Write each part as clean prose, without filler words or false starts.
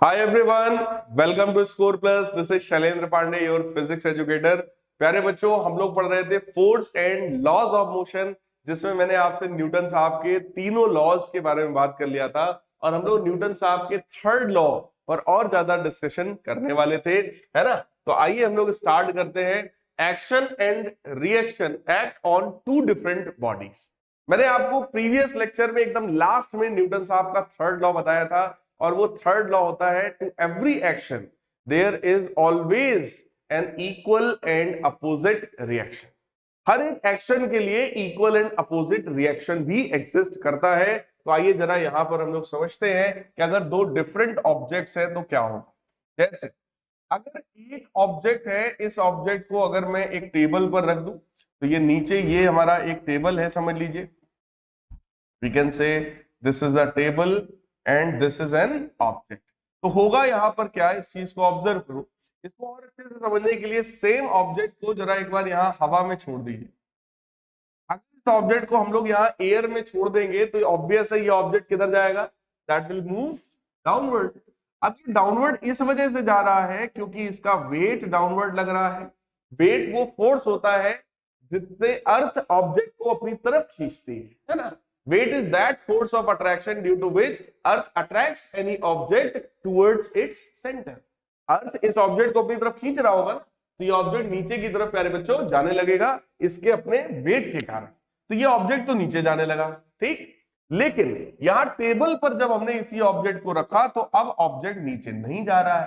Hi everyone, welcome to Score Plus. This is Shailendra Pandey, your physics educator. प्यारे बच्चों, हम लोग पढ़ रहे थे force and laws of motion, जिसमें मैंने आपसे न्यूटन साहब के तीनों लॉज के बारे में बात कर लिया था और हम लोग न्यूटन साहब के थर्ड लॉ पर और ज्यादा डिस्कशन करने वाले थे, है ना। तो आइए हम लोग स्टार्ट करते हैं। Action and reaction act on two different bodies. मैंने आपको प्रीवियस लेक्चर में एकदम लास्ट में न्यूटन साहब का थर्ड लॉ बताया था और वो थर्ड लॉ होता है to every action there is always an equal and opposite reaction. हर एक एक्शन के लिए इक्वल एंड अपोजिट रिएक्शन भी एग्जिस्ट करता है। तो आइए जरा यहां पर हम लोग समझते हैं कि अगर दो डिफरेंट ऑब्जेक्ट्स हैं तो क्या होगा। जैसे अगर एक ऑब्जेक्ट है, इस ऑब्जेक्ट को अगर मैं एक टेबल पर रख दूं तो ये नीचे ये हमारा एक टेबल है, समझ लीजिए। We can say this is a table and this is an object. तो होगा यहां पर क्या, इस चीज को ऑब्जर्व करो। इसको और अच्छे से समझने के लिए सेम ऑब्जेक्ट को जरा एक बार यहां हवा में छोड़ दीजिए। अगर इस ऑब्जेक्ट को हम लोग यहाँ एयर में छोड़ देंगे तो ऑब्वियस है ये ऑब्जेक्ट किधर जाएगा, दैट विल मूव डाउनवर्ड। अब ये डाउनवर्ड इस वजह से जा रहा है क्योंकि इसका वेट डाउनवर्ड लग रहा है। वेट वो फोर्स होता है जिससे अर्थ ऑब्जेक्ट को अपनी तरफ खींचती है ना। Weight is that force of attraction due to which Earth attracts any object towards its center. अर्थ इस ऑब्जेक्ट को अपनी तरफ खींच रहा होगा ना, तो ये ऑब्जेक्ट नीचे की तरफ प्यारे बच्चों जाने लगेगा इसके अपने वेट के कारण। तो ये ऑब्जेक्ट तो नीचे जाने लगा, ठीक। लेकिन यहां टेबल पर जब हमने इसी ऑब्जेक्ट को रखा तो अब ऑब्जेक्ट नीचे नहीं जा रहा है।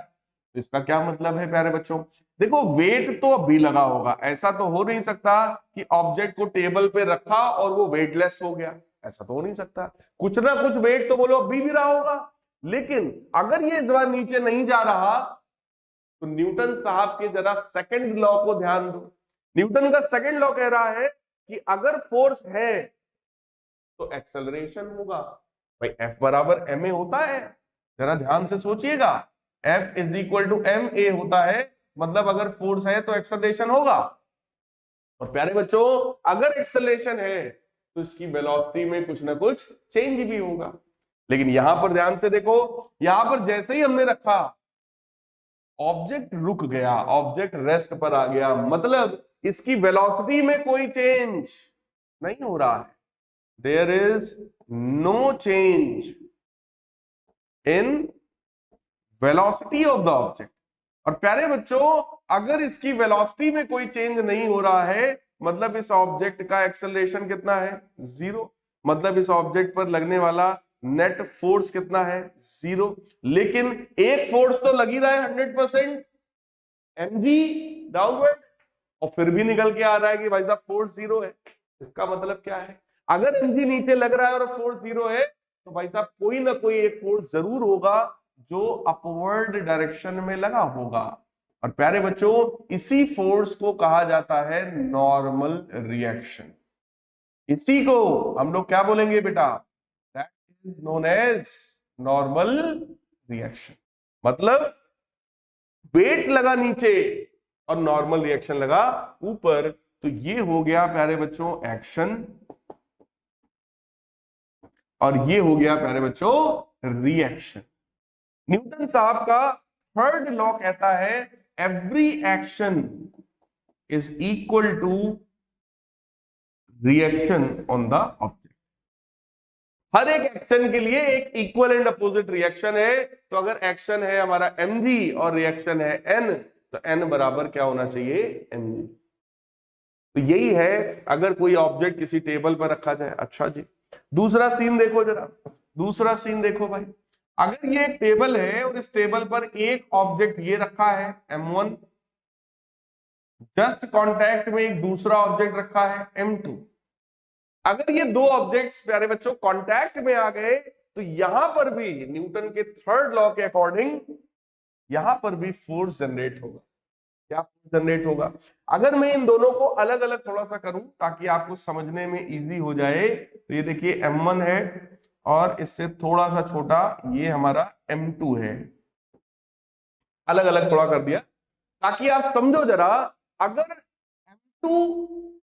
तो इसका क्या मतलब है प्यारे बच्चों, देखो वेट तो अभी लगा होगा, ऐसा तो हो नहीं सकता कि ऑब्जेक्ट को टेबल पे रखा और वो वेटलेस हो गया, ऐसा तो हो नहीं सकता। कुछ ना कुछ वेट तो बोलो अभी भी रहा होगा। लेकिन अगर ये इस बार नीचे नहीं जा रहा तो न्यूटन साहब के जरा सेकंड लॉ को ध्यान दो। न्यूटन का सेकंड लॉ कह रहा है कि अगर फोर्स है तो एक्सेलरेशन होगा। भाई एफ बराबर एम ए होता है, जरा ध्यान से सोचिएगा। F is equal to m a होता है, मतलब अगर फोर्स है तो एक्सेलरेशन होगा। और प्यारे बच्चों अगर एक्सेलरेशन है तो इसकी वेलोसिटी में कुछ ना कुछ चेंज भी होगा। लेकिन यहां पर ध्यान से देखो, यहां पर जैसे ही हमने रखा ऑब्जेक्ट रुक गया, ऑब्जेक्ट रेस्ट पर आ गया, मतलब इसकी वेलोसिटी में कोई चेंज नहीं हो रहा है। There is no change in velocity of the object. और प्यारे बच्चों अगर इसकी वेलोसिटी में कोई चेंज नहीं हो रहा है मतलब इस ऑब्जेक्ट का एक्सेलरेशन कितना है, जीरो। मतलब इस ऑब्जेक्ट पर लगने वाला नेट फोर्स कितना है, जीरो। लेकिन एक फोर्स तो लग ही रहा है 100% mg डाउनवर्ड, और फिर भी निकल के आ रहा है कि भाई साहब फोर्स जीरो है। इसका मतलब क्या है, अगर mg नीचे लग रहा है और फोर्स जीरो है तो भाई साहब कोई ना कोई एक फोर्स जरूर होगा जो अपवर्ड डायरेक्शन में लगा होगा। और प्यारे बच्चों इसी फोर्स को कहा जाता है नॉर्मल रिएक्शन। इसी को हम लोग क्या बोलेंगे बेटा, that is known as normal reaction. मतलब वेट लगा नीचे और नॉर्मल रिएक्शन लगा ऊपर, तो ये हो गया प्यारे बच्चों एक्शन और ये हो गया प्यारे बच्चों रिएक्शन। न्यूटन साहब का थर्ड लॉ कहता है every action is equal to reaction on the object. हर एक एक्शन के लिए एक इक्वल एंड अपोजिट रिएक्शन है। तो अगर एक्शन है हमारा mg और रिएक्शन है n, तो n बराबर क्या होना चाहिए, mg। तो यही है अगर कोई ऑब्जेक्ट किसी टेबल पर रखा जाए। अच्छा जी दूसरा सीन देखो जरा, दूसरा सीन देखो भाई। अगर ये एक टेबल है और इस टेबल पर एक ऑब्जेक्ट ये रखा है m1, जस्ट कांटेक्ट में एक दूसरा ऑब्जेक्ट रखा है m2। अगर ये दो ऑब्जेक्ट्स प्यारे बच्चों कांटेक्ट में आ गए तो यहां पर भी न्यूटन के थर्ड लॉ के अकॉर्डिंग यहां पर भी फोर्स जनरेट होगा। क्या फोर्स जनरेट होगा, अगर मैं इन दोनों को अलग अलग थोड़ा सा करूं ताकि आपको समझने में इजी हो जाए, तो ये देखिए m1 है और इससे थोड़ा सा छोटा ये हमारा m2 है, अलग अलग थोड़ा कर दिया ताकि आप समझो जरा। अगर m2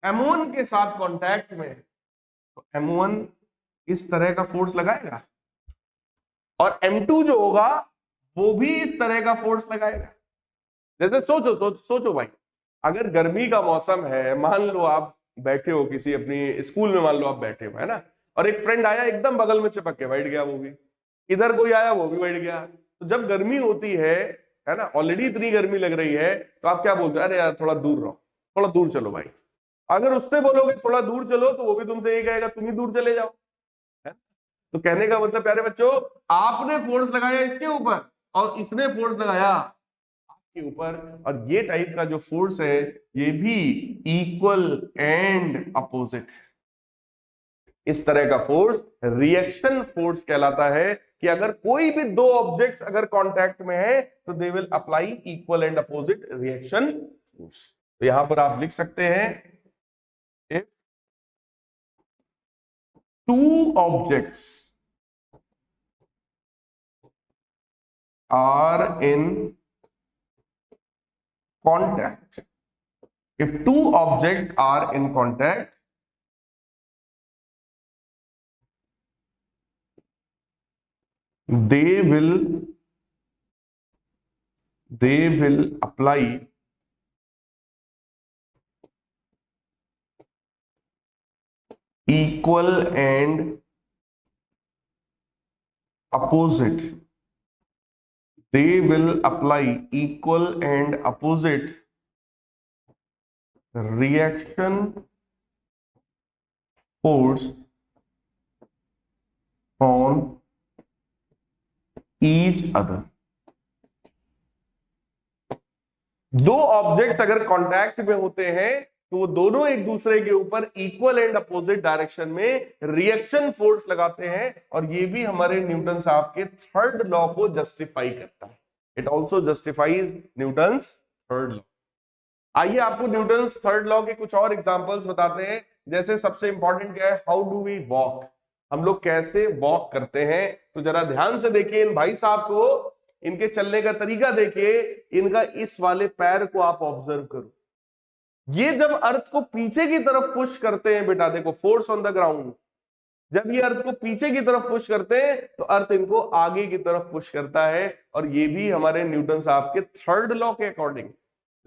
m1 के साथ कांटेक्ट में तो m1 इस तरह का फोर्स लगाएगा और m2 जो होगा वो भी इस तरह का फोर्स लगाएगा। जैसे सोचो भाई, अगर गर्मी का मौसम है, मान लो आप बैठे हो किसी अपनी स्कूल में, मान लो आप बैठे हो, है ना, और एक फ्रेंड आया एकदम बगल में चिपक के बैठ गया, वो भी इधर कोई आया वो भी बैठ गया। तो जब गर्मी होती है ना, ऑलरेडी इतनी गर्मी लग रही है, तो आप क्या बोलते हो, अरे यार थोड़ा दूर रहो, थोड़ा दूर चलो भाई। अगर उससे बोलोगे थोड़ा दूर चलो, तो वो भी तुमसे यही कहेगा तुम ही दूर चले जाओ, है? तो कहने का मतलब प्यारे बच्चों, आपने फोर्स लगाया इसके ऊपर और इसने फोर्स लगाया आपके ऊपर, और ये टाइप का जो फोर्स है ये भी इक्वल एंड अपोजिट है। इस तरह का फोर्स रिएक्शन फोर्स कहलाता है, कि अगर कोई भी दो ऑब्जेक्ट्स अगर कांटेक्ट में है तो they will apply equal and opposite reaction force. तो यहां पर आप लिख सकते हैं, if two objects are in contact, if two objects are in contact, they will apply equal and opposite, they will apply equal and opposite reaction force on each other। दो objects अगर contact में होते हैं तो वो दोनों एक दूसरे के ऊपर इक्वल एंड अपोजिट डायरेक्शन में रिएक्शन फोर्स लगाते हैं, और ये भी हमारे न्यूटन साहब के थर्ड लॉ को जस्टिफाई करता है। It also justifies Newton's third law. आइए आपको न्यूटन्स थर्ड लॉ के कुछ और एग्जांपल्स बताते हैं। जैसे सबसे इंपॉर्टेंट क्या है, हाउ डू वी वॉक, हम लोग कैसे वॉक करते हैं। तो जरा ध्यान से देखिए इन भाई साहब को, इनके चलने का तरीका देखिए, इनका इस वाले पैर को आप ऑब्जर्व करो। ये जब अर्थ को पीछे की तरफ पुश करते हैं बेटा, देखो फोर्स ऑन द ग्राउंड, जब ये अर्थ को पीछे की तरफ पुश करते हैं तो अर्थ इनको आगे की तरफ पुश करता है, और ये भी हमारे न्यूटन साहब के थर्ड लॉ के अकॉर्डिंग।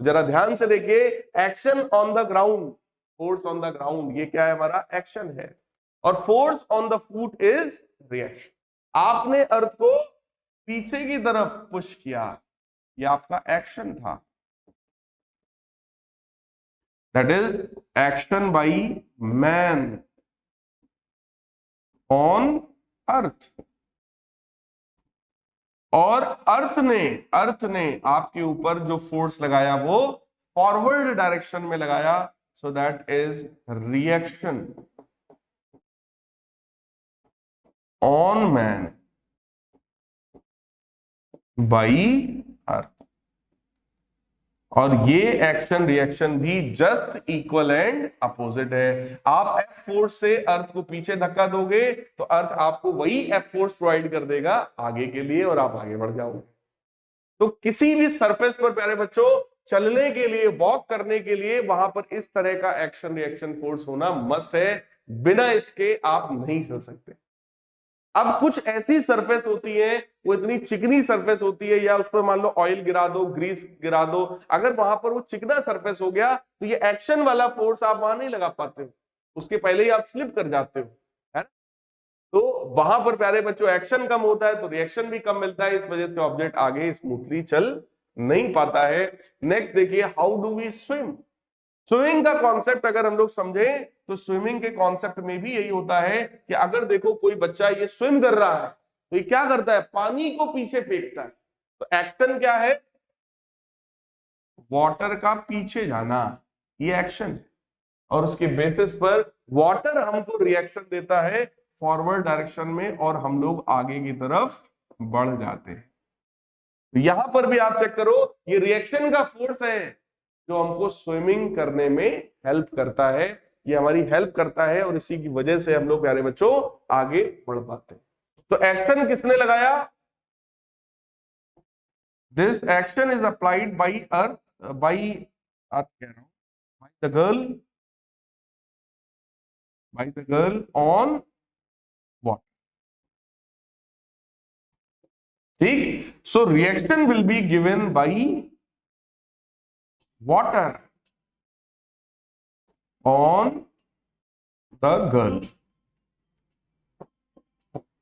जरा ध्यान से देखिए, action on the ground, force on the ground, ये क्या है, हमारा एक्शन है, और force on the foot is reaction. आपने अर्थ को पीछे की तरफ पुश किया, ये आपका एक्शन था, that is action by man on earth. और अर्थ ने आपके ऊपर जो फोर्स लगाया वो फॉरवर्ड डायरेक्शन में लगाया, so that is reaction on man by earth. और ये एक्शन रिएक्शन भी जस्ट इक्वल एंड अपोजिट है। आप एफ फोर्स से अर्थ को पीछे धक्का दोगे तो अर्थ आपको वही एफ फोर्स प्रोवाइड कर देगा आगे के लिए, और आप आगे बढ़ जाओगे। तो किसी भी सरफेस पर प्यारे बच्चों चलने के लिए, वॉक करने के लिए, वहां पर इस तरह का एक्शन रिएक्शन फोर्स होना मस्ट है, बिना इसके आप नहीं चल सकते। अब कुछ ऐसी सरफेस होती है, वो इतनी चिकनी सरफेस होती है, या उस पर मान लो ऑयल गिरा दो, ग्रीस गिरा दो, अगर वहां पर वो चिकना सरफेस हो गया तो ये एक्शन वाला फोर्स आप वहां नहीं लगा पाते हो, उसके पहले ही आप स्लिप कर जाते हो, है ना। तो वहां पर प्यारे बच्चों एक्शन कम होता है तो रिएक्शन भी कम मिलता है, इस वजह से ऑब्जेक्ट आगे स्मूथली चल नहीं पाता है। नेक्स्ट देखिए, how do we swim. Swimming का कॉन्सेप्ट अगर हम लोग समझें तो स्विमिंग के कॉन्सेप्ट में भी यही होता है कि अगर देखो कोई बच्चा ये स्विम कर रहा है तो ये क्या करता है, पानी को पीछे फेंकता है। तो एक्शन क्या है, वाटर का पीछे जाना, ये एक्शन है, और उसके बेसिस पर वाटर हमको रिएक्शन देता है फॉरवर्ड डायरेक्शन में, और हम लोग आगे की तरफ बढ़ जाते हैं। तो यहां पर भी आप चेक करो, ये रिएक्शन का फोर्स है जो हमको स्विमिंग करने में हेल्प करता है, ये हमारी हेल्प करता है, और इसी की वजह से हम लोग प्यारे बच्चों आगे बढ़ पाते हैं। तो एक्शन किसने लगाया, this action is applied by earth, by earth कह रहा हूं, by the girl on water. ठीक, so reaction will be given by water on the gun.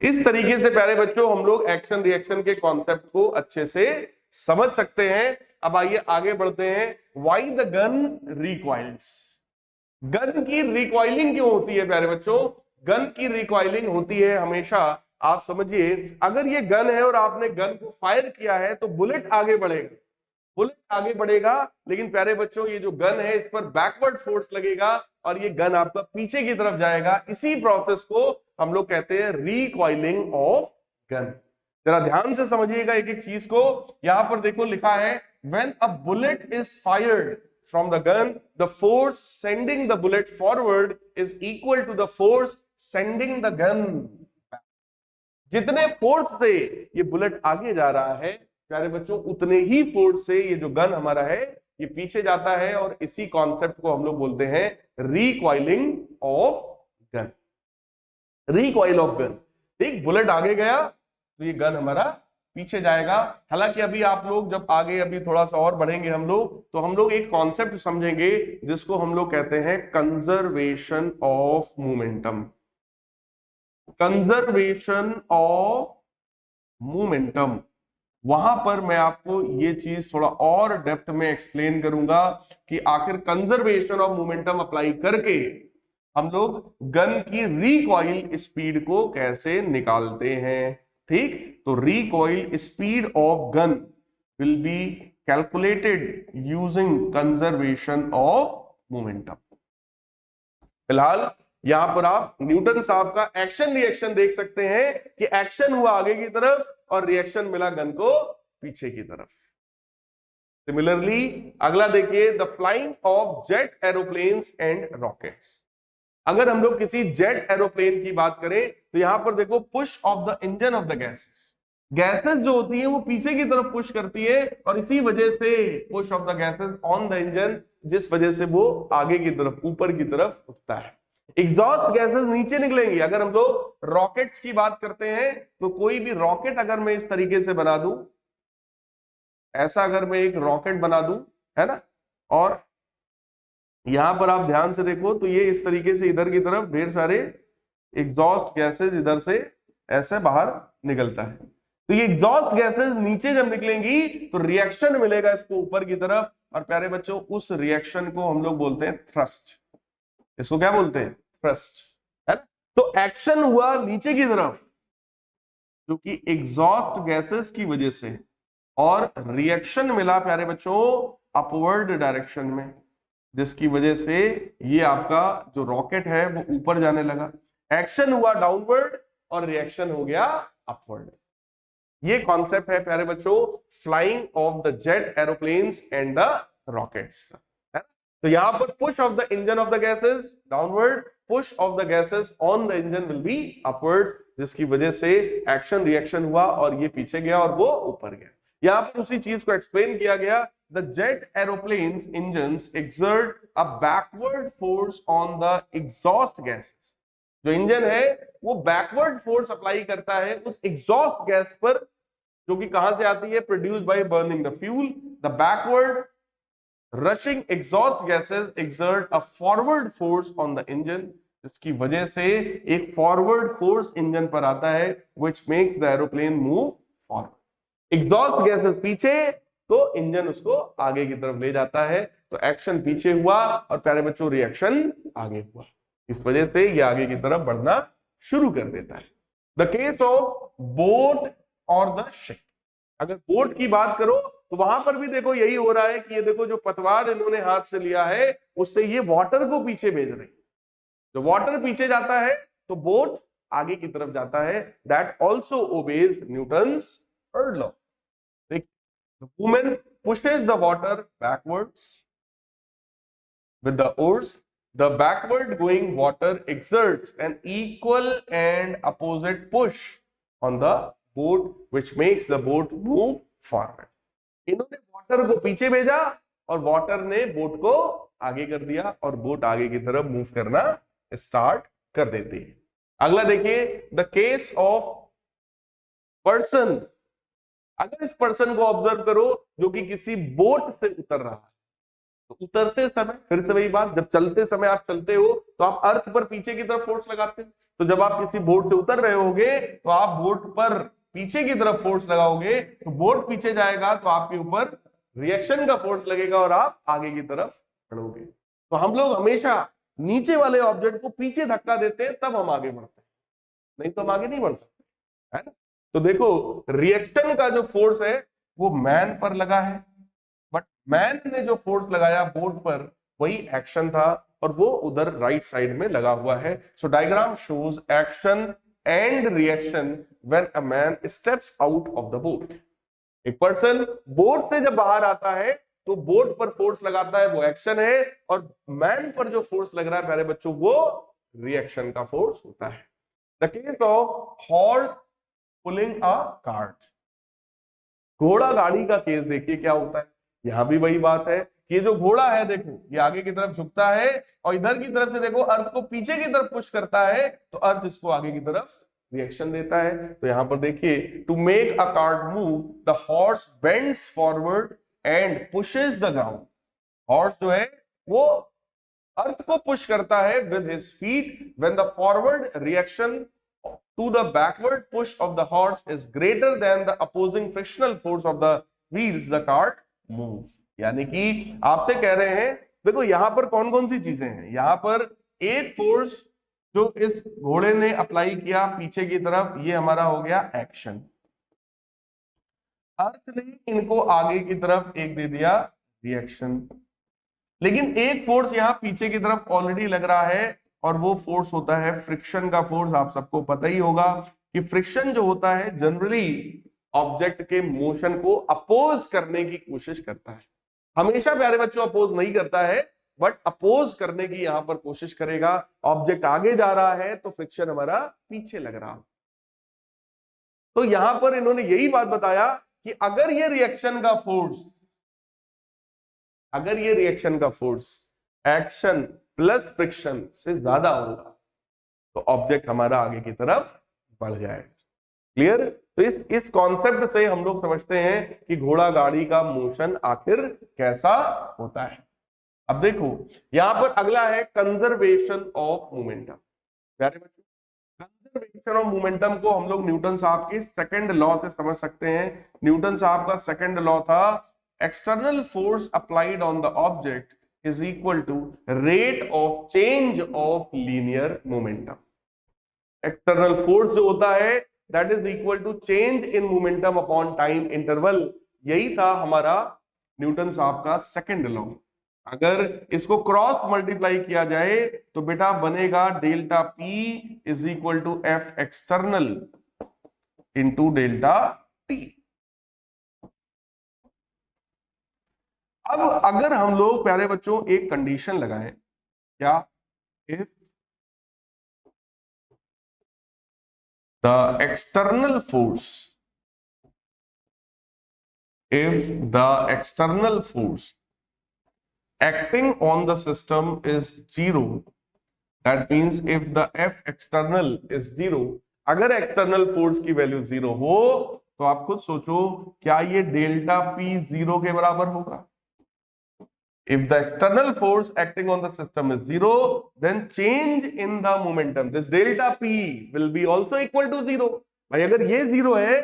इस तरीके से प्यारे बच्चों हम लोग एक्शन रिएक्शन के कॉन्सेप्ट को अच्छे से समझ सकते हैं। अब आइए आगे बढ़ते हैं। Why the gun recoils. Gun की रिकॉइलिंग क्यों होती है प्यारे बच्चों? गन की रिकॉइलिंग होती है हमेशा, आप समझिए, अगर ये गन है और आपने गन को फायर किया है तो बुलेट आगे बढ़ेगा, बुलेट आगे बढ़ेगा, लेकिन प्यारे बच्चों ये जो गन है इस पर बैकवर्ड फोर्स लगेगा और ये गन आपका पीछे की तरफ जाएगा। इसी प्रोसेस को हम लोग कहते हैं रिकॉइलिंग ऑफ गन। जरा ध्यान से समझिएगा एक एक चीज को। यहां पर देखो लिखा है when a bullet is fired from the gun the force sending the bullet forward is equal to the force sending the gun. जितने फोर्स से ये बुलेट आगे जा रहा है प्यारे बच्चों उतने ही फोर्स से ये जो गन हमारा है ये पीछे जाता है, और इसी कॉन्सेप्ट को हम लोग बोलते हैं recoiling of gun. Recoil of gun, ठीक, बुलेट आगे गया तो ये गन हमारा पीछे जाएगा। हालांकि अभी आप लोग जब आगे अभी थोड़ा सा और बढ़ेंगे हम लोग, तो हम लोग एक कॉन्सेप्ट समझेंगे जिसको हम लोग कहते हैं conservation of momentum. Conservation of momentum, वहां पर मैं आपको ये चीज थोड़ा और डेप्थ में एक्सप्लेन करूंगा कि आखिर कंजर्वेशन ऑफ मोमेंटम अप्लाई करके हम लोग गन की रिकॉइल स्पीड को कैसे निकालते हैं। ठीक, तो recoil speed of gun will be calculated using conservation of momentum. फिलहाल यहां पर आप न्यूटन साहब का एक्शन रिएक्शन देख सकते हैं कि एक्शन हुआ आगे की तरफ और रिएक्शन मिला गन को पीछे की तरफ। सिमिलरली अगला देखिए, the flying of jet aeroplanes and rockets. अगर हम लोग किसी जेट एरोप्लेन की बात करें तो यहां पर देखो push of the engine of the gases. Gases जो होती है वो पीछे की तरफ पुश करती है और इसी वजह से push of the gases on the engine, जिस वजह से वो आगे की तरफ ऊपर की तरफ उठता है। एग्जॉस्ट गैसेस नीचे निकलेंगी। अगर हम लोग रॉकेट्स की बात करते हैं तो कोई भी रॉकेट अगर मैं इस तरीके से बना दूं, ऐसा अगर मैं एक रॉकेट बना दूं, है ना, और यहां पर आप ध्यान से देखो तो ये इस तरीके से इधर की तरफ ढेर सारे एग्जॉस्ट गैसेस इधर से ऐसे बाहर निकलता है। तो ये एग्जॉस्ट गैसेस नीचे जब निकलेंगी तो रिएक्शन मिलेगा इसको ऊपर की तरफ, और प्यारे बच्चों उस रिएक्शन को हम लोग बोलते हैं थ्रस्ट। इसको क्या बोलते हैं? थ्रस्ट, है ना। तो एक्शन हुआ नीचे की तरफ जो कि एग्जॉस्ट गैसेस की वजह से, और रिएक्शन मिला प्यारे बच्चों अपवर्ड डायरेक्शन में, जिसकी वजह से ये आपका जो रॉकेट है वो ऊपर जाने लगा। एक्शन हुआ डाउनवर्ड और रिएक्शन हो गया अपवर्ड। ये कॉन्सेप्ट है प्यारे बच्चों flying of the jet aeroplanes and the rockets का, है। तो यहां पर push of the engine of the gases downward, push of the gases on the engine will be upward, जिसकी वजह से एक्शन रिएक्शन हुआ और ये पीछे गया और वो ऊपर गया। यहां पर उसी चीज को एक्सप्लेन किया गया। The jet aeroplanes engines exert a backward force on the exhaust gases। जो इंजन है वो बैकवर्ड फोर्स अप्लाई करता है उस एग्जॉस्ट गैस पर, जो कि कहां से आती है? Produce by burning the fuel. The backward rushing exhaust gases exert a forward force on the engine. इसकी वजह से एक फॉरवर्ड फोर्स इंजन पर आता है which makes the aeroplane move forward। Exhaust gases पीछे तो इंजन उसको आगे की तरफ ले जाता है, तो एक्शन पीछे हुआ और प्यारे बच्चों रिएक्शन आगे हुआ, इस वजह से ये आगे की तरफ बढ़ना शुरू कर देता है। द केस ऑफ बोट और द शिप। अगर बोट की बात करो तो वहां पर भी देखो यही हो रहा है कि ये देखो जो पतवार इन्होंने हाथ से लिया है उससे ये वाटर को पीछे भेज रही है। जो वाटर पीछे जाता है तो बोट आगे की तरफ जाता है। That also obeys Newton's third law. The woman pushes the water backwards with the oars. The backward going water exerts an equal and opposite push on the boat, which makes the boat move forward. इन्होंने water को पीछे भेजा और water ने boat को आगे कर दिया और बोट आगे की तरफ मूव करना स्टार्ट कर देती है। अगला देखिए, द केस ऑफ पर्सन अगर इस पर्सन को ऑब्जर्व करो जो कि किसी बोट से उतर रहा है, तो उतरते समय फिर से वही बात, जब चलते समय आप चलते हो तो आप अर्थ पर पीछे की तरफ फोर्स लगाते हैं, तो जब आप किसी बोट से उतर रहे होगे तो आप बोट पर पीछे की तरफ फोर्स लगाओगे, तो बोट पीछे जाएगा तो आपके ऊपर रिएक्शन का फोर्स लगेगा और आप आगे की तरफ बढ़ोगे। तो हम लोग हमेशा नीचे वाले ऑब्जेक्ट को पीछे धक्का देते हैं, तब हम आगे बढ़ते हैं, नहीं तो हम आगे नहीं बढ़ सकते, है ना। तो देखो रिएक्शन का जो फोर्स है वो मैन पर लगा है, बट मैन ने जो फोर्स लगाया बोट पर वही एक्शन था, और वो उधर राइट साइड में लगा हुआ है। So diagram shows action and reaction when a man steps out of the boat. एक पर्सन बोट से जब बाहर आता है तो बोट पर फोर्स लगाता है, वो एक्शन है, और मैन पर जो फोर्स लग रहा है प्यारे बच्चों वो रिएक्शन का फोर्स होता है। The case of horse pulling a cart, घोड़ा गाड़ी का केस देखिए क्या होता है। यहां भी वही बात है कि ये जो घोड़ा है देखो ये आगे की तरफ झुकता है, और इधर की तरफ से देखो अर्थ को पीछे की तरफ पुश करता है, तो अर्थ इसको आगे की तरफ रिएक्शन देता है। तो यहां पर देखिए to make a cart move the horse bends forward and pushes the ground. Horse जो है वो अर्थ को पुश करता है with his feet when the forward reaction to the backward push of the horse is greater than the opposing frictional force of the wheels, the cart move। यानी कि आपसे कह रहे हैं देखो यहां पर कौन कौन सी चीजें हैं, यहां पर एक फोर्स जो इस घोड़े ने अप्लाई किया पीछे की तरफ, ये हमारा हो गया एक्शन। अर्थ ने इनको आगे की तरफ एक दे दिया रिएक्शन, लेकिन एक फोर्स यहां पीछे की तरफ ऑलरेडी लग रहा है, और वो फोर्स होता है फ्रिक्शन का फोर्स। आप सबको पता ही होगा कि फ्रिक्शन जो होता है जनरली ऑब्जेक्ट के मोशन को अपोज करने की कोशिश करता है। हमेशा प्यारे बच्चों अपोज नहीं करता है, बट अपोज करने की यहां पर कोशिश करेगा। ऑब्जेक्ट आगे जा रहा है तो फ्रिक्शन हमारा पीछे लग रहा है। तो यहां पर इन्होंने यही बात बताया कि अगर ये रिएक्शन का फोर्स एक्शन प्लस फ्रिक्शन से ज्यादा होगा तो ऑब्जेक्ट हमारा आगे की तरफ बढ़ जाएगा। क्लियर। तो इस कॉन्सेप्ट से हम लोग समझते हैं कि घोड़ा गाड़ी का मोशन आखिर कैसा होता है। अब देखो यहां पर अगला है कंजर्वेशन ऑफ मोमेंटम। प्यारे बच्चों कंजर्वेशन ऑफ मोमेंटम को हम लोग न्यूटन साहब के सेकंड लॉ से समझ सकते हैं। न्यूटन साहब का सेकंड लॉ था external force applied on the object is equal to rate of change of linear momentum। External force जो होता है that is equal to change in momentum upon time interval। यही था हमारा न्यूटन साहब का सेकंड लॉ। अगर इसको क्रॉस मल्टीप्लाई किया जाए तो बेटा बनेगा delta P is equal to F external into delta T। अब अगर हम लोग प्यारे बच्चों एक कंडीशन लगाएं, क्या if the external force acting on the system is zero, that means if the F external is zero, अगर एक्सटर्नल फोर्स की वैल्यू जीरो हो तो आप खुद सोचो क्या ये डेल्टा P जीरो के बराबर होगा। If the external force acting on the system is zero, then change in the momentum, this delta P will be also equal to zero। भाई अगर ये जीरो है,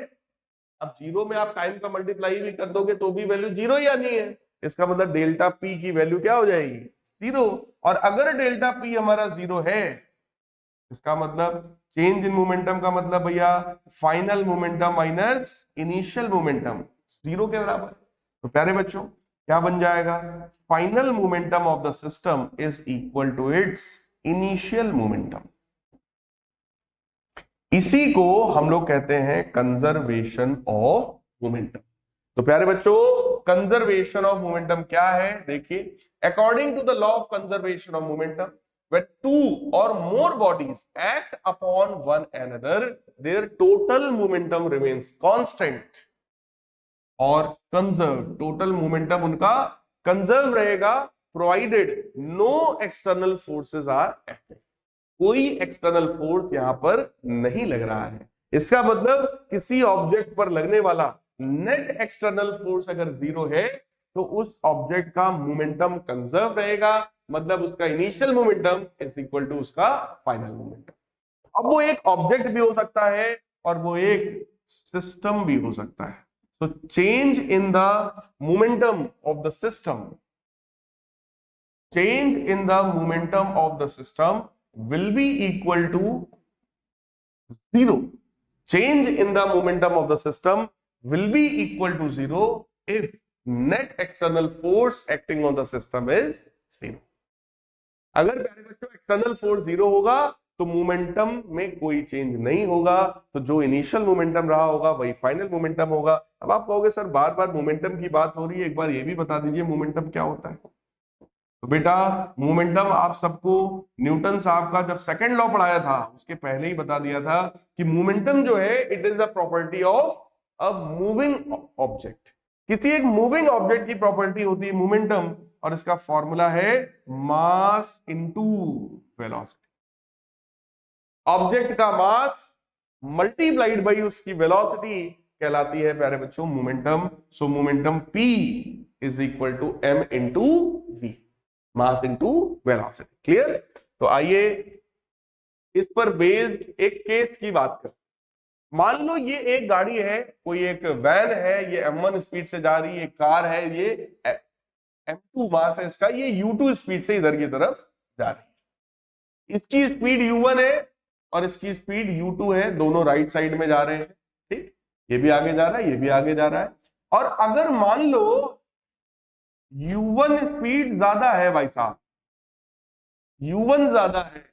अब जीरो में आप टाइम का मल्टीप्लाई भी कर दोगे तो भी वैल्यू जीरो ही आनी है। इसका मतलब डेल्टा P की वैल्यू क्या हो जाएगी, जीरो। और अगर डेल्टा P हमारा जीरो है, इसका मतलब चेंज इन मोमेंटम का मतलब भैया final momentum minus initial momentum zero के बराबर। तो प्यारे बच्चों क्या बन जाएगा, final momentum of the system is equal to its initial momentum. इसी को हम लोग कहते हैं कंजर्वेशन ऑफ मोमेंटम। तो प्यारे बच्चों कंजर्वेशन ऑफ मोमेंटम क्या है, देखिए according to the law of conservation of momentum, when two or more bodies act upon one another, their total momentum remains constant और कंजर्व। टोटल मोमेंटम उनका conserve रहेगा provided no external forces are active. कोई external force यहां पर नहीं लग रहा है। इसका मतलब किसी ऑब्जेक्ट पर लगने वाला नेट एक्सटर्नल फोर्स अगर 0 है तो उस ऑब्जेक्ट का मोमेंटम कंजर्व रहेगा, मतलब उसका initial momentum is equal to उसका फाइनल मोमेंटम। अब वो एक ऑब्जेक्ट भी हो सकता है और वो एक सिस्टम भी हो सकता है। So change in the momentum of the system, change in the momentum of the system will be equal to 0. Change in the momentum of the system will be equal to 0 if net external force acting on the system is 0. अगर प्यारे बच्चों external force 0 होगा तो momentum में कोई change नहीं होगा, तो जो इनिशियल मोमेंटम रहा होगा वही फाइनल मोमेंटम होगा। अब आप कहोगे सर बार बार मोमेंटम की बात हो रही है, एक बार ये भी बता दीजिए मोमेंटम क्या होता है। तो बेटा मोमेंटम आप सबको न्यूटन साहब का जब सेकंड लॉ पढ़ाया था उसके पहले ही बता दिया था कि मोमेंटम जो है it is the property of a moving object. किसी एक मूविंग ऑब्जेक्ट की प्रॉपर्टी होती है मोमेंटम, और इसका फॉर्मूला है मास इनटू वेलोसिटी। ऑब्जेक्ट का मास मल्टीप्लाइड बाई उसकी वेलोसिटी कहलाती है प्यारे बच्चों momentum. So momentum P is equal to m into v, mass into velocity. Clear? तो आइए इस पर बेस्ड एक केस की बात करें। मान लो ये एक गाड़ी है, कोई एक वैन है, ये m1 स्पीड से जा रही है, एक कार है, ये m2 मास है इसका, ये u2 स्पीड से इधर की तरफ जा रही है। इसकी स्पीड u1 है और इसकी स्पीड u2 है, दोनों राइट साइड में जा रहे हैं। ठीक, ये भी आगे जा रहा है, ये भी आगे जा रहा है। और अगर मान लो u1 स्पीड ज्यादा है भाई साहब, u1 ज्यादा है,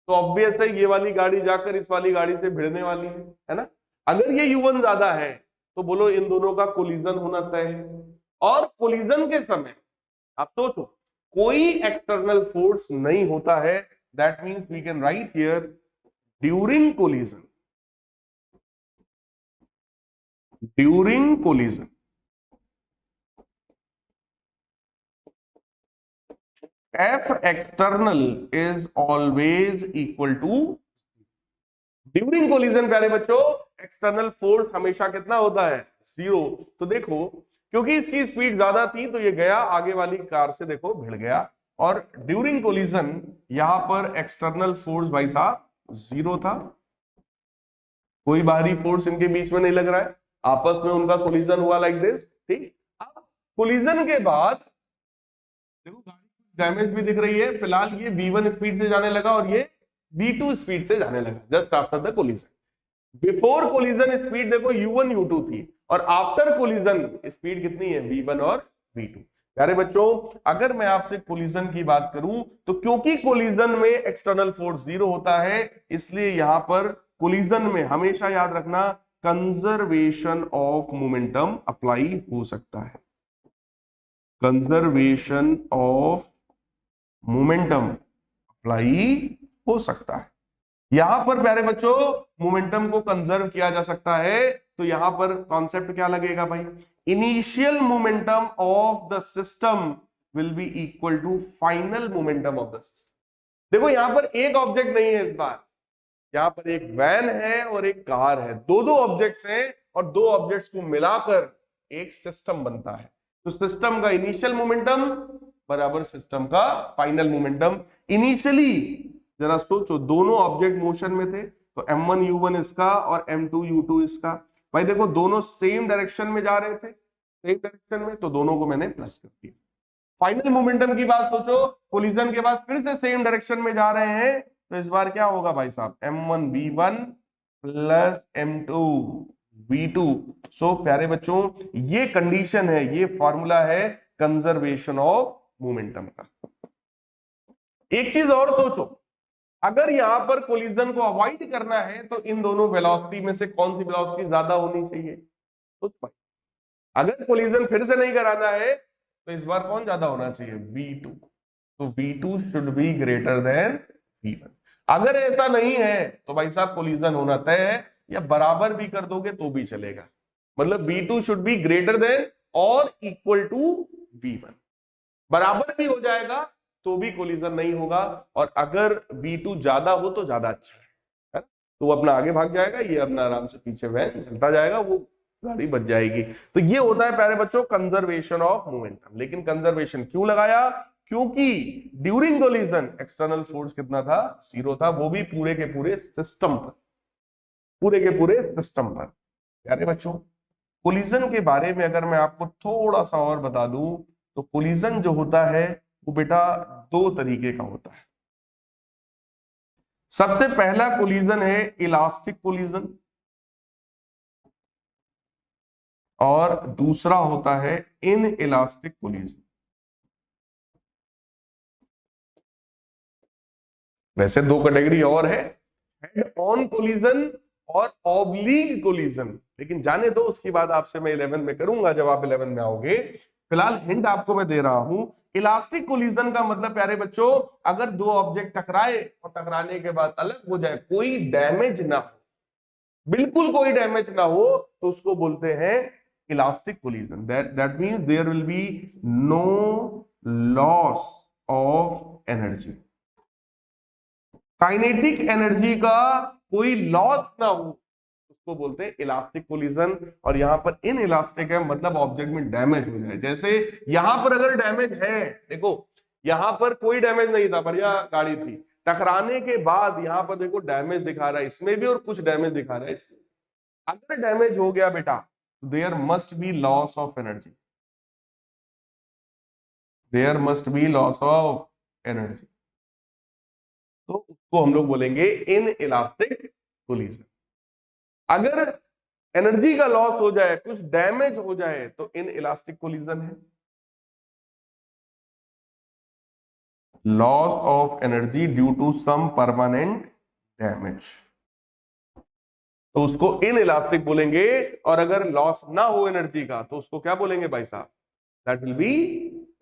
तो ऑब्वियस है ये वाली गाड़ी जाकर इस वाली गाड़ी से भिड़ने वाली है ना। अगर ये u1 ज्यादा है तो बोलो इन दोनों का कोलिजन होना तय है। और कोलिजन के समय आप सोचो कोई एक्सटर्नल फोर्स नहीं होता है, that means we can write here during collision, during collision F external is always equal to, during collision प्यारे बच्चों एक्सटर्नल फोर्स हमेशा कितना होता है? 0। तो देखो क्योंकि इसकी स्पीड ज्यादा थी तो ये गया आगे वाली कार से, देखो भिड़ गया। और ड्यूरिंग कोलिजन यहां पर एक्सटर्नल फोर्स भाई साहब 0 था, कोई बाहरी फोर्स इनके बीच में नहीं लग रहा है, आपस में उनका कोलिजन हुआ लाइक दिस। ठीक, अब कोलिजन के बाद देखो गाड़ी डैमेज भी दिख रही है, फिलहाल ये v1 स्पीड से जाने लगा और ये v2 स्पीड से जाने लगा just after the collision. Before collision speed देखो u1 u2 थी और आफ्टर कोलिजन स्पीड कितनी है? v1 और v2। प्यारे बच्चों अगर मैं आपसे कोलिजन की बात करूं तो क्योंकि कोलिजन में एक्सटर्नल फोर्स 0 होता है, इसलिए यहां पर कोलिजन में हमेशा याद रखना कंजर्वेशन ऑफ मोमेंटम अप्लाई हो सकता है, कंजर्वेशन ऑफ मोमेंटम अप्लाई हो सकता है। यहां पर प्यारे बच्चों मोमेंटम को कंजर्व किया जा सकता है, तो यहां पर कॉन्सेप्ट क्या लगेगा भाई? Initial momentum of the system will be equal to final momentum of the system. देखो यहां पर एक ऑब्जेक्ट नहीं है इस बार, यहां पर एक वैन है और एक कार है, दो ऑब्जेक्ट्स हैं और दो ऑब्जेक्ट्स को मिलाकर एक सिस्टम बनता है। तो सिस्टम का इनिशियल मोमेंटम बराबर सिस्टम का फाइनल मोमेंटम। इनिशियली जरा सोचो दोनों ऑब्जेक्ट मोशन में थे, तो m1 u1 इसका और m2 u2 इसका। भाई देखो दोनों सेम डायरेक्शन में जा रहे थे, सेम डायरेक्शन में, तो दोनों को मैंने प्लस कर दिया। फाइनल मोमेंटम की बात सोचो, कोलिजन के बाद फिर से सेम डायरेक्शन में जा रहे हैं, तो इस बार क्या होगा भाई साहब? m1 v1 plus m2 v2। सो प्यारे बच्चों ये कंडीशन है, ये फॉर्मूला है कंजर्वेशन ऑफ मोमेंटम का। एक चीज और सोचो, अगर यहां पर कोलिजन को अवॉइड करना है तो इन दोनों वेलोसिटी में से कौन सी वेलोसिटी ज्यादा होनी चाहिए? तो अगर कोलिजन फिर से नहीं कराना है तो इस बार कौन ज्यादा होना चाहिए? v2। तो v2 should be greater than v1। अगर ऐसा नहीं है तो भाई साहब कोलिजन होना तय है, या बराबर भी कर दोगे तो भी चलेगा, मतलब v2 should be greater than और इक्वल टू v1। बराबर भी हो जाएगा तो भी कोलिजन नहीं होगा, और अगर v2 ज्यादा हो तो ज्यादा अच्छा है ना? तो वो अपना आगे भाग जाएगा, ये अपना आराम से पीछे वैन चलता जाएगा, वो गाड़ी बच जाएगी। तो ये होता है प्यारे बच्चों कंजर्वेशन ऑफ मोमेंटम। लेकिन कंजर्वेशन क्यों लगाया? क्योंकि ड्यूरिंग कोलिजन एक्सटर्नल फोर्स कितना था? 0 था, वो भी पूरे के पूरे सिस्टम पर, पूरे के पूरे सिस्टम पर। प्यारे बच्चों कोलिजन के बारे में अगर मैं आपको थोड़ा सा और बता दूं तो कोलिजन जो होता है वो बेटा दो तरीके का होता है। सबसे पहला कोलिजन है इलास्टिक कोलिजन और दूसरा होता है इन इलास्टिक कोलिजन। वैसे दो कैटेगरी और है, हेड ऑन कोलिजन और ऑब्लीक कोलिजन, लेकिन जाने दो, उसकी बात आपसे मैं 11 में करूंगा जब आप 11 में आओगे। फिलहाल हिंट आपको मैं दे रहा हूं। इलास्टिक कोलिजन का मतलब प्यारे बच्चों अगर दो ऑब्जेक्ट टकराए और टकराने के बाद अलग हो जाए, कोई डैमेज ना हो, बिल्कुल कोई डैमेज ना हो, तो उसको बोलते हैं elastic collision. That means there will be no loss of energy, kinetic energy का कोई लॉस ना हो, उसको बोलते हैं इलास्टिक कोलिजन। और यहां पर इन इलास्टिक है मतलब ऑब्जेक्ट में डैमेज हो जाए। जैसे यहां पर अगर डैमेज है, देखो यहां पर कोई डैमेज नहीं था, बढ़िया गाड़ी थी, टकराने के बाद यहां पर देखो डैमेज दिखा रहा है, इसमें भी और कुछ डैमेज दिखा रहा है इसमें। अगर डैमेज हो गया बेटा तो there must be loss of energy, there must be loss of energy, तो उसको हम लोग बोलेंगे इन इलास्टिक कोलिजन। अगर एनर्जी का लॉस हो जाए, कुछ डैमेज हो जाए, तो इन इलास्टिक कोलिजन है। Loss of energy due to some permanent damage, तो उसको इन इलास्टिक बोलेंगे। और अगर लॉस ना हो एनर्जी का तो उसको क्या बोलेंगे भाई साहब? That will B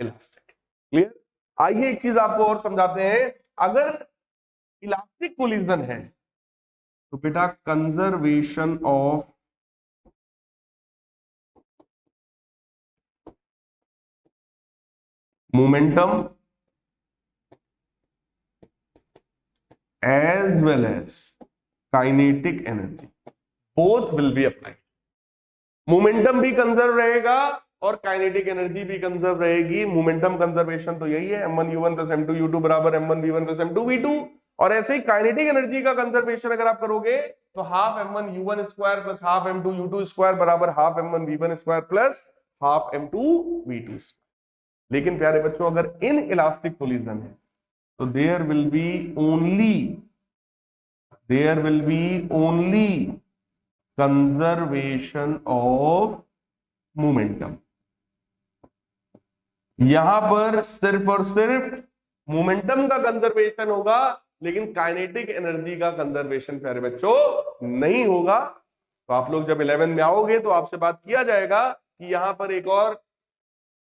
elastic. Clear? आइए एक चीज आपको और समझाते हैं। अगर इलास्टिक कोलिजन है तो बेटा conservation of momentum as well as kinetic energy both will be applied. Momentum भी कंजर्व रहेगा और काइनेटिक एनर्जी भी कंजर्व रहेगी। मोमेंटम कंजर्वेशन तो यही है m1u1 प्लस m2u2 बराबर m1v1 प्लस m2v2। और ऐसे ही काइनेटिक एनर्जी का कंजर्वेशन अगर आप करोगे तो half m1u1 square plus half m2u2 square बराबर half m1v1 square plus half m2v2 square. लेकिन प्यारे बच्चों अगर इन इलास्टिक कोलिजन है तो there will be only conservation of momentum. यहां पर सिर्फ और सिर्फ मोमेंटम का कंजर्वेशन होगा, लेकिन काइनेटिक एनर्जी का कंजर्वेशन प्यारे बच्चों नहीं होगा। तो आप लोग जब 11 में आओगे तो आपसे बात किया जाएगा कि यहां पर एक और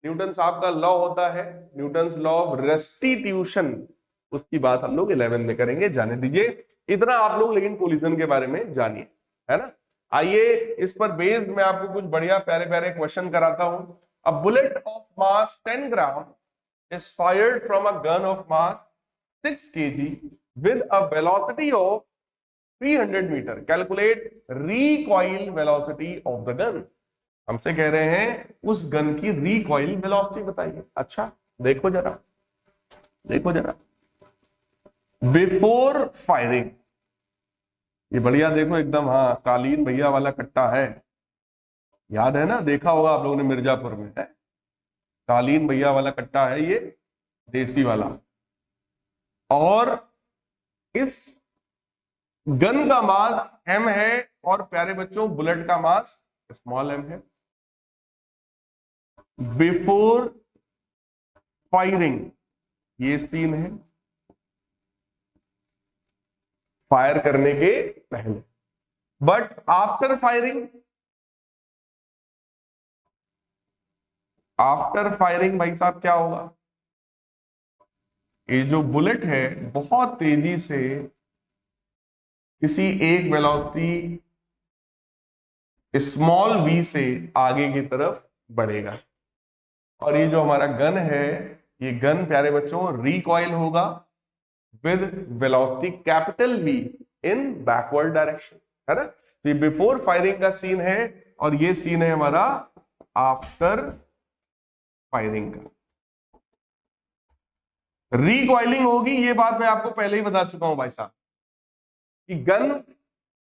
न्यूटन साहब का लॉ होता है, न्यूटन्स लॉ ऑफ रेस्टिट्यूशन, उसकी बात हम लोग 11 में करेंगे। जाने दीजिए इतना आप लोग, लेकिन कोलिजन के बारे में जानिए, है ना। आइए इस पर बेस्ड मैं आपको कुछ बढ़िया प्यारे प्यारे क्वेश्चन कराता हूं। A bullet of mass 10 gram is fired from a gun of mass 6 kg with a velocity of 300 meter. Calculate recoil velocity of the gun. हमसे कह रहे हैं उस गन की रिकॉइल वेलोसिटी बताइए। अच्छा देखो जरा, देखो जरा, बिफोर फायरिंग, ये बढ़िया देखो एकदम, हाँ कालीन भैया वाला कट्टा है, याद है ना, देखा होगा आप लोगों ने मिर्जापुर में, है कालीन भैया वाला कट्टा है ये, देसी वाला। और इस गन का मास m है और प्यारे बच्चों बुलेट का मास स्मॉल m है। बिफोर फायरिंग ये सीन है, फायर करने के पहले। But after firing, after firing भाई साहब क्या होगा? ये जो बुलेट है बहुत तेजी से किसी एक वेलोसिटी स्मॉल v से आगे की तरफ बढ़ेगा। और ये जो हमारा गन है, ये गन प्यारे बच्चों रिकॉइल होगा with velocity capital V in backward direction, है ना। तो ये बिफोर फायरिंग का सीन है और ये सीन है हमारा आफ्टर फायरिंग का। रिकॉइलिंग होगी, ये बात मैं आपको पहले ही बता चुका हूं भाई साहब, कि गन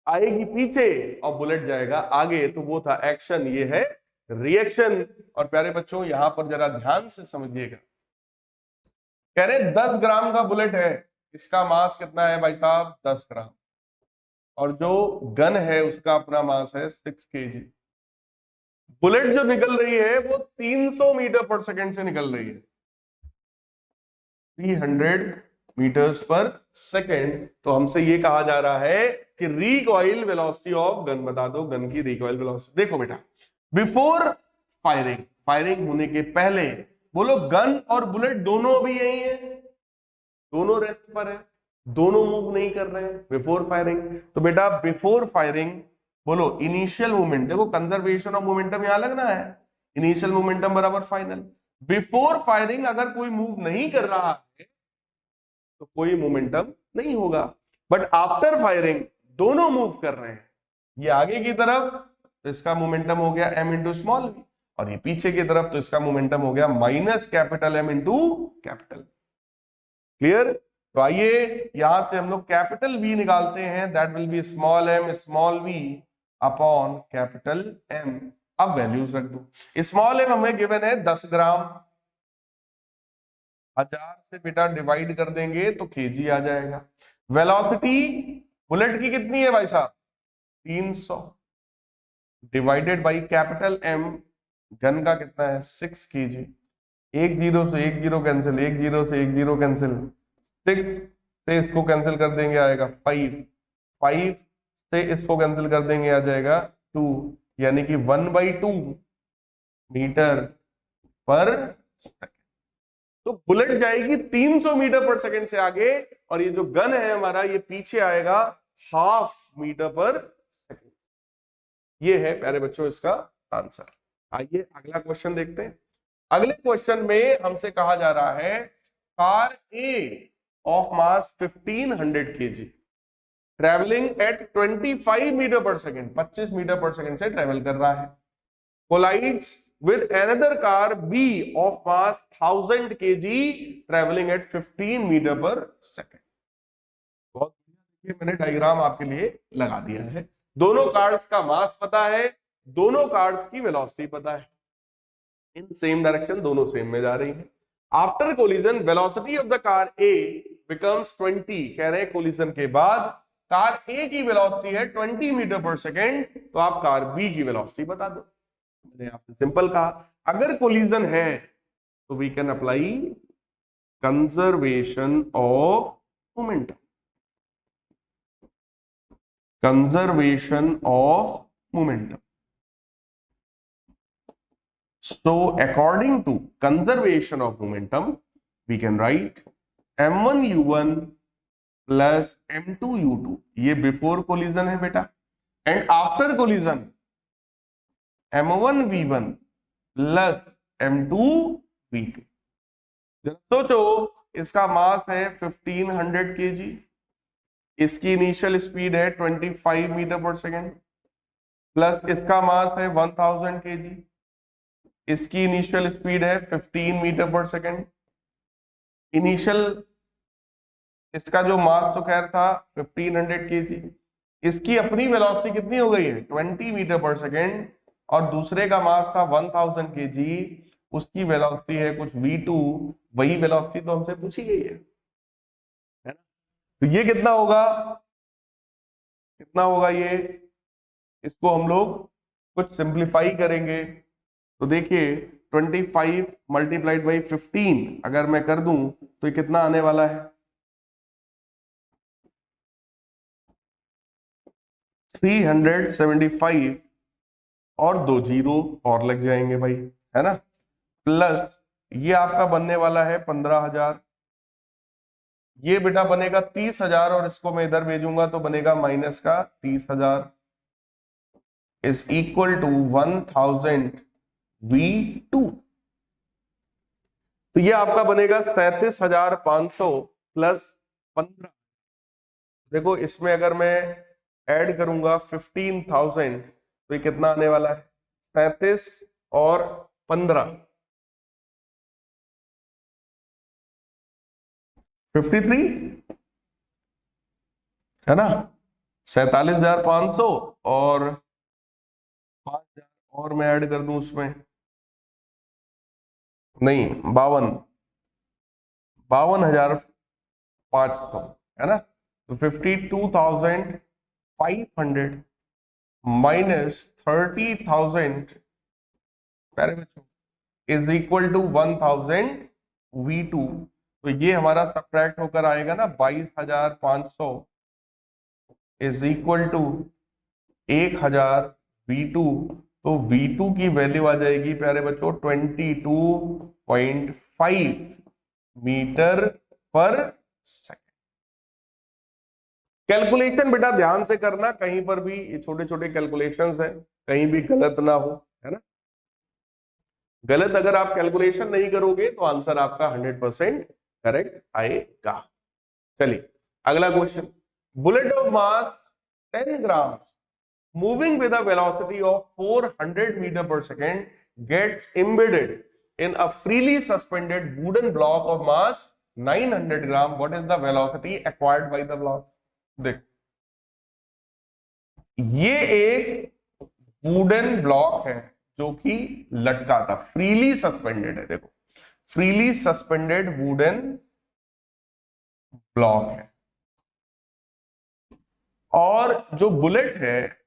आएगी पीछे और बुलेट जाएगा आगे, तो वो था एक्शन, ये है रिएक्शन। और प्यारे बच्चों यहां पर जरा ध्यान से समझिएगा, कह रहे 10 ग्राम का बुलेट है, इसका मास कितना है भाई साहब, 10 ग्राम, और जो गन है उसका अपना मास है 6 kg। बुलेट जो निकल रही है वो 300 मीटर पर सेकेंड से निकल रही है, 300 मीटर्स पर सेकेंड। तो हमसे ये कहा जा रहा है कि रिकॉइल वेलोसिटी ऑफ गन बता दो, गन की रिकॉइल वेलोसिटी। देखो बेटा, बिफोर फायरिंग, फायरिंग होने के पहले, बोलो गन और बुलेट दोनों अभी यही है, दोनों रेस्ट पर है, दोनों मूव नहीं कर रहे हैं बिफोर फायरिंग। तो बेटा बिफोर फायरिंग बोलो इनिशियल मूवमेंट, देखो कंजर्वेशन ऑफ मोमेंटम यहां लगना है, इनिशियल मोमेंटम बराबर फाइनल। बिफोर फायरिंग अगर कोई मूव नहीं कर रहा है तो कोई मोमेंटम नहीं होगा, बट आफ्टर फायरिंग दोनों मूव कर रहे हैं, ये आगे की तरफ तो इसका मोमेंटम हो गया m इंटू स्मॉल v, और ये पीछे की तरफ तो इसका मोमेंटम हो गया minus capital M into capital. Clear? तो आइए यहां से हम लोग कैपिटल V निकालते हैं, that will B small m small v upon capital M। अब वैल्यूज रख दो, स्मॉल m हमें गिवन है 10 ग्राम, 1000 से बेटा डिवाइड कर देंगे तो केजी आ जाएगा। वेलोसिटी बुलेट की कितनी है भाई साहब, 300, divided by capital M, gun का कितना है 6 kg। एक जीरो से एक जीरो कैंसिल, एक जीरो से एक जीरो कैंसिल, 6 से इसको कैंसिल कर देंगे आएगा 5, 5 से इसको कैंसिल कर देंगे आ जाएगा 2, यानी कि 1/2 मीटर पर सेकेंड। तो बुलेट जाएगी 300 मीटर पर सेकेंड से आगे, और ये जो गन है हमारा ये पीछे आएगा 1/2 मीटर पर सेकेंड। ये है प्यारे बच्चों इसका आंसर। आइए अगला क्वेश्चन देखते हैं। अगले क्वेश्चन में हमसे कहा जा रहा है car A of mass 1500 kg travelling at 25 metre per second, 25 metre per second से ट्रेवल कर रहा है, collides with another car B of mass 1000 kg traveling at 15 metre per second. बहुत बढ़िया, मैंने डायग्राम आपके लिए लगा दिया है, दोनों कार्स का मास पता है, दोनों कार्स की वेलोसिटी पता है, इन सेम डायरेक्शन दोनों सेम में जा रही है। After collision velocity of the car A becomes 20, कह रहे हैं कोलिजन के बाद कार ए की वेलोसिटी है 20 मीटर पर सेकेंड, तो आप कार बी की वेलोसिटी बता दो। मैंने आपसे सिंपल कहा अगर कोलिजन है तो we can apply conservation of momentum, conservation of momentum. So according to conservation of momentum, we can write m1u1 plus m2u2, ये बिफोर कोलिजन है बेटा, and after collision m1v1 plus m2v2। सोचो इसका मास है 1500 kg, इसकी initial speed है 25 metre per second, plus इसका मास है 1000 kg, इसकी इनिशियल स्पीड है 15 मीटर पर सेकेंड, इनिशियल इसका जो मास तो खैर था 1500 kg, इसकी अपनी वेलोसिटी कितनी हो गई है 20 मीटर पर सेकेंड, और दूसरे का मास था 1000 kg, उसकी वेलोसिटी है कुछ v2, वही वेलोसिटी तो हमसे पूछी गई है ना। तो ये कितना होगा, कितना होगा ये, इसको हम लोग कुछ सिंप्लीफाई करेंगे तो देखिए 25 मल्टीप्लाइड बाई 15 अगर मैं कर दूं तो ये कितना आने वाला है 375, और 2 जीरो और लग जाएंगे भाई, है ना, प्लस ये आपका बनने वाला है 15,000, ये बेटा बनेगा 30,000, और इसको मैं इधर भेजूंगा तो बनेगा माइनस का 30,000 इज इक्वल टू 1000 V2। तो ये आपका बनेगा 37,500 प्लस 15। देखो इसमें अगर मैं ऐड करूंगा 15,000 तो ये कितना आने वाला है? 37 और 15, 53 है ना। 47,500 और 5,000 और मैं ऐड कर दूं उसमें, नहीं 52,500 है ना। तो 52,500 माइनस 30,000 प्यारे बच्चों इज इक्वल टू 1,000 V2। तो ये हमारा सब्ट्रैक्ट होकर आएगा ना 22,500 इज इक्वल टू 1,000 V2। तो V2 की वैल्यू आ जाएगी प्यारे बच्चों 22.5 मीटर पर सेकेंड। कैलकुलेशन बेटा ध्यान से करना, कहीं पर भी ये छोटे छोटे कैलकुलेशंस हैं, कहीं भी गलत ना हो, है ना। गलत अगर आप कैलकुलेशन नहीं करोगे तो आंसर आपका 100% करेक्ट आएगा। चलिए अगला question, bullet of mass 10 gram moving with a velocity of 400 meter per second gets embedded in a freely suspended wooden block of mass 900 gram. What is the velocity acquired by the block? देख, ये एक wooden block है जो कि लटका था, freely suspended है। देखो फ्रीली सस्पेंडेड वुडन ब्लॉक है, और जो बुलेट है,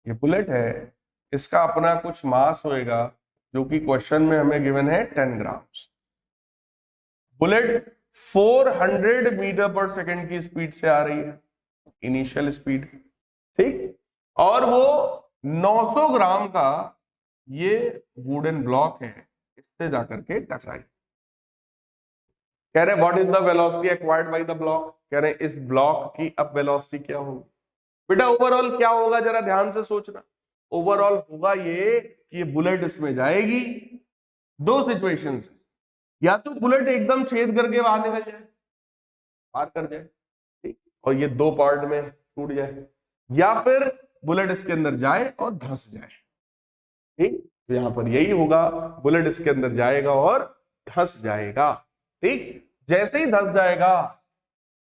ये बुलेट है, इसका अपना कुछ मास होएगा जो कि क्वेश्चन में हमें गिवन है 10 ग्राम। बुलेट 400 मीटर पर सेकंड की स्पीड से आ रही है, इनिशियल स्पीड, ठीक, और वो 900 ग्राम का ये वुडन ब्लॉक है, इससे जाकर के टकराई। कह रहे what is the velocity acquired by the block, कह रहे इस ब्लॉक की अब वेलोसिटी क्या होगी। बेटा ओवरऑल क्या होगा जरा ध्यान से सोचना, ओवरऑल होगा ये कि ये बुलेट इसमें जाएगी, दो सिचुएशंस है, या तो बुलेट एकदम छेद करके बाहर निकल जाए, पार कर जाए, ठीक, और ये दो पार्ट में टूट जाए, या फिर बुलेट इसके अंदर जाए और धंस जाए, ठीक। तो यहां पर यही होगा, बुलेट इसके अंदर जाएगा और धंस जाएगा, ठीक। जैसे ही धंस जाएगा,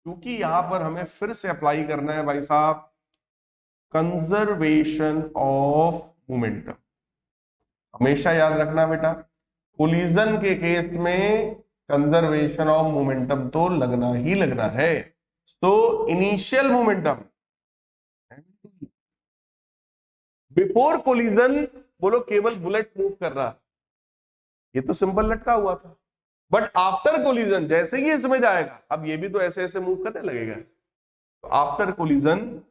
क्योंकि यहां पर हमें फिर से अप्लाई करना है भाई साहब कंजर्वेशन ऑफ मोमेंटम, हमेशा याद रखना बेटा, कोलिजन के केस में कंजर्वेशन ऑफ मोमेंटम तो लगना ही लगना है। तो इनिशियल मोमेंटम बिफोर कोलिजन, बोलो केवल बुलेट मूव कर रहा, ये तो सिंपल लटका हुआ था, बट आफ्टर कोलिजन जैसे ही इसमें जाएगा, अब ये भी तो ऐसे ऐसे मूव करने लगेगा, तो आफ्टर कोलिजन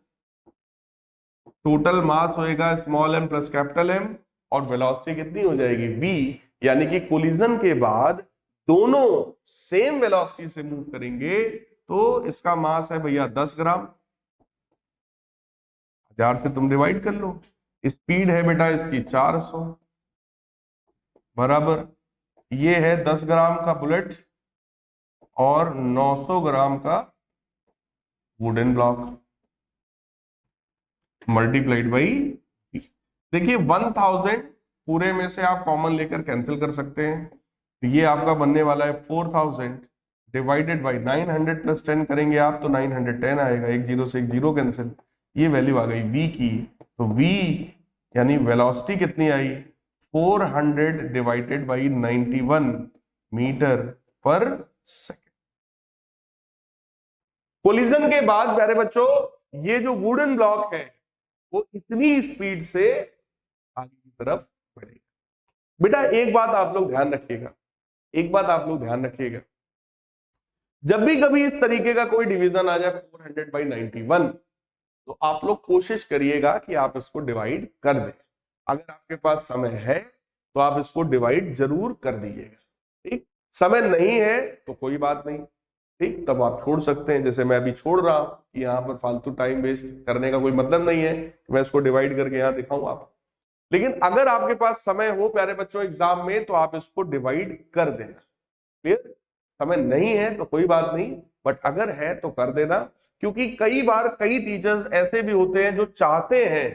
टोटल मास होएगा small m plus capital M, और वेलोसिटी कितनी हो जाएगी v, यानी कि कोलिजन के बाद दोनों सेम वेलोसिटी से मूव करेंगे, तो इसका मास है भैया 10 ग्राम, 1000 से तुम डिवाइड कर लो, स्पीड है बेटा इसकी 400, बराबर ये है 10 ग्राम का बुलेट और 900 ग्राम का वुडन ब्लॉक, मल्टीप्लाइड बाई, देखिए 1000 पूरे में से आप कॉमन लेकर कैंसिल कर सकते हैं, तो ये आपका बनने वाला है 4000 डिवाइडेड बाई 900 प्लस 10 करेंगे आप तो 910 आएगा, एक जीरो से एक जीरो कैंसिल, ये वैल्यू आ गई v की। तो v यानी वेलोसिटी कितनी आई 400 divided by 91 metre per second. Collision के बाद प्यारे बच्चों ये जो वुडन ब्लॉक है वो इतनी स्पीड से आगे की तरफ बढ़ेगा। बेटा एक बात आप लोग ध्यान रखिएगा, एक बात आप लोग ध्यान रखिएगा, जब भी कभी इस तरीके का कोई डिवीजन आ जाए 400 बाई 91, तो आप लोग कोशिश करिएगा कि आप इसको डिवाइड कर दें, अगर आपके पास समय है तो आप इसको डिवाइड जरूर कर दीजिएगा, ठीक। समय नहीं है तो कोई बात नहीं, ठीक, तब आप छोड़ सकते हैं, जैसे मैं अभी छोड़ रहा हूं कि यहाँ पर फालतू टाइम वेस्ट करने का कोई मतलब नहीं है कि मैं इसको डिवाइड करके यहाँ दिखाऊं आप, लेकिन अगर आपके पास समय हो प्यारे बच्चों एग्जाम में तो आप इसको डिवाइड कर देना, क्लियर। समय नहीं है तो कोई बात नहीं, बट अगर है तो कर देना, क्योंकि कई बार कई टीचर्स ऐसे भी होते हैं जो चाहते हैं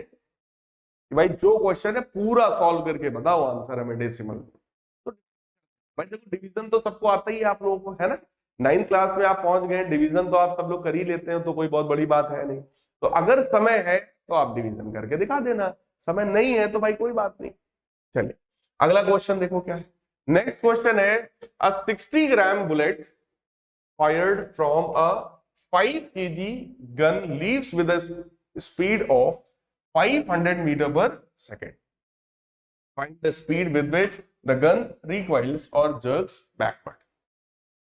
कि भाई जो क्वेश्चन है पूरा सॉल्व करके बताओ आंसर हमें डेसिमल। तो भाई देखो डिवीजन तो सबको आता ही है आप लोगों को, है ना। 9th क्लास में आप पहुंच गए, डिवीजन तो आप सब लोग कर ही लेते हैं, तो कोई बहुत बड़ी बात है नहीं। तो अगर समय है तो आप डिवीजन करके दिखा देना, समय नहीं है तो भाई कोई बात नहीं। चलिए अगला क्वेश्चन देखो क्या है। नेक्स्ट क्वेश्चन है, अ 60 ग्राम bullet fired from a 5 kg gun leaves with a speed of 500 meter per second. Find the speed with which the gun recoils or jerks backward.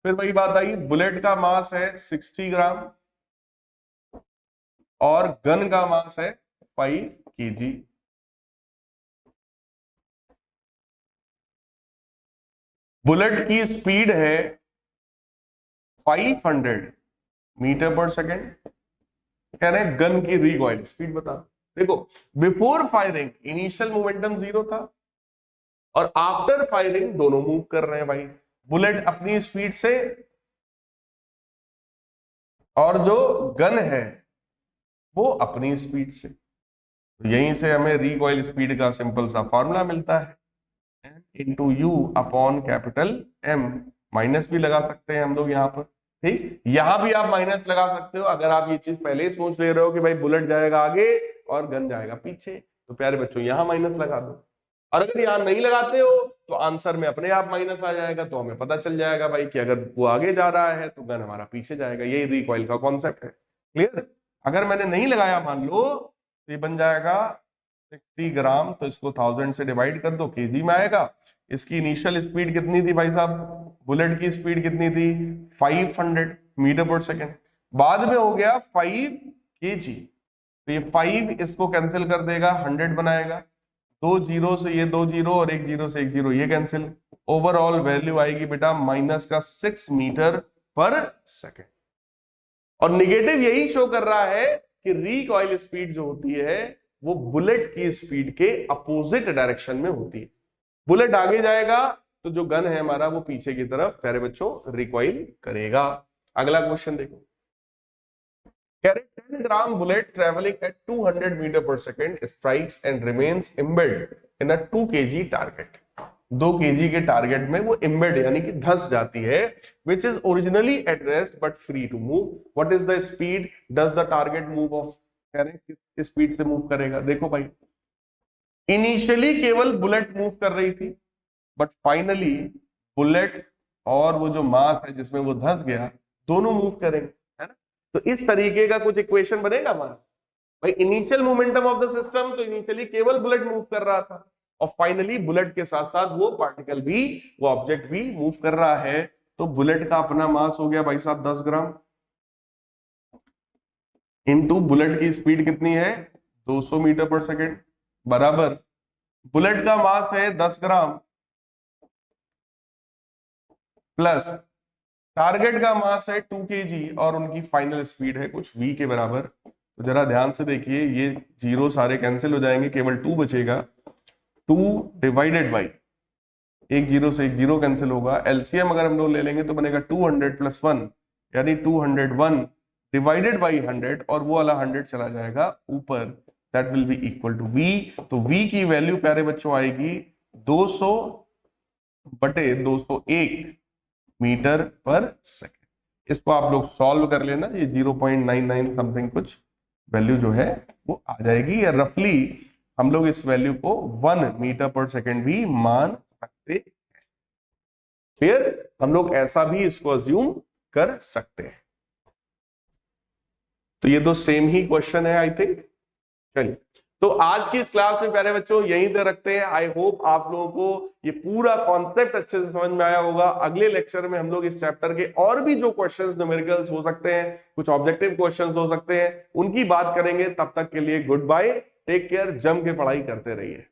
फिर वही बात आई, बुलेट का मास है 60 ग्राम और गन का मास है 5 kg। बुलेट की स्पीड है 500 मीटर पर सेकेंड, कह रहे हैं गन की रिकॉइल स्पीड बता। देखो बिफोर फायरिंग इनिशियल मोमेंटम 0 था और आफ्टर फायरिंग दोनों मूव कर रहे हैं भाई, बुलेट अपनी स्पीड से और जो गन है वो अपनी स्पीड से। तो यहीं से हमें रिकॉइल स्पीड का सिंपल सा फॉर्मूला मिलता है, into u upon capital M. Minus भी लगा सकते हैं हम लोग यहाँ पर, ठीक, यहां भी आप माइनस लगा सकते हो अगर आप ये चीज पहले ही सोच ले रहे हो कि भाई बुलेट जाएगा आगे और गन जाएगा पीछे, तो प्यारे बच्चों यहां माइनस लगा दो। और अगर यहां नहीं लगाते हो तो आंसर में अपने आप माइनस आ जाएगा, तो हमें पता चल जाएगा भाई कि अगर वो आगे जा रहा है तो गन हमारा पीछे जाएगा। यही रिकॉइल का कॉन्सेप्ट है, क्लियर। अगर मैंने नहीं लगाया मान लो तो ये बन जाएगा 60 ग्राम, तो इसको 1000 से डिवाइड कर दो, केजी में आएगा। इसकी इनिशियल स्पीड कितनी थी भाई साहब, बुलेट की स्पीड कितनी थी 500 मीटर पर सेकेंड, बाद में हो गया 5 kg। तो ये 5 इसको कैंसिल कर देगा, 100 बनाएगा, 2 जीरो से ये 2 जीरो और 1 जीरो से 1 जीरो ये कैंसिल, ओवरऑल वैल्यू आएगी बेटा माइनस का 6 मीटर पर सेकेंड। और निगेटिव यही शो कर रहा है कि रिकॉइल स्पीड जो होती है वो बुलेट की स्पीड के अपोजिट डायरेक्शन में होती है। बुलेट आगे जाएगा तो जो गन है हमारा वो पीछे की तरफ प्यारे बच्चों रिकॉइल करेगा। अगला क्वेश्चन देखो, 10 gram bullet travelling at 200 metre per second strikes and remains embed in a 2 kg target. 2 kg के टारगेट में वो एम्बेड यानी कि धंस जाती है, which is originally at rest but free to move. What is the speed does the target move off, कह रहे हैं किस स्पीड से मूव करेगा। देखो भाई इनिशियली केवल बुलेट मूव कर रही थी, बट फाइनली बुलेट और वो जो मास है जिसमें वो धंस गया दोनों मूव करेंगे, है ना। तो इस तरीके का कुछ इक्वेशन बनेगा हमारा भाई, initial momentum of the system, तो इनिशियली केवल बुलेट मूव कर रहा था और फाइनली बुलेट के साथ साथ वो पार्टिकल भी, वो ऑब्जेक्ट भी मूव कर रहा है। तो बुलेट का अपना मास हो गया भाई साहब 10 ग्राम, इनटू बुलेट की स्पीड कितनी है 200 मीटर पर सेकेंड, बराबर बुलेट का मास है 10 ग्राम प्लस टारगेट का मास है 2 kg और उनकी फाइनल स्पीड है कुछ v के बराबर। तो जरा ध्यान से देखिए, ये जीरो सारे कैंसिल हो जाएंगे, केवल 2 बचेगा, 2 डिवाइडेड बाई, एक जीरो से एक जीरो कैंसिल होगा, एलसीएम अगर हम लोग ले लेंगे तो बनेगा 200 प्लस 1 यानी 201 डिवाइडेड बाई 100 और वो वाला 100 चला जाएगा ऊपर, that will be equal to v। तो v की वैल्यू प्यारे बच्चों आएगी 200 बटे 201 मीटर पर सेकेंड। इसको आप लोग सॉल्व कर लेना, ये 0.99 समथिंग कुछ वैल्यू जो है वो आ जाएगी, या रफली हम लोग इस वैल्यू को 1 मीटर पर सेकेंड भी मान सकते हैं। फिर हम लोग ऐसा भी इसको अज्यूम कर सकते हैं। तो ये तो सेम ही क्वेश्चन है आई थिंक। चलिए तो आज की इस क्लास में प्यारे बच्चों यहीं तक रखते हैं। आई होप आप लोगों को ये पूरा कॉन्सेप्ट अच्छे से समझ में आया होगा। अगले लेक्चर में हम लोग इस चैप्टर के और भी जो क्वेश्चंस न्यूमेरिकल्स हो सकते हैं, कुछ ऑब्जेक्टिव क्वेश्चंस हो सकते हैं, उनकी बात करेंगे। तब तक के लिए गुड बाय, टेक केयर, जम के पढ़ाई करते रहिए।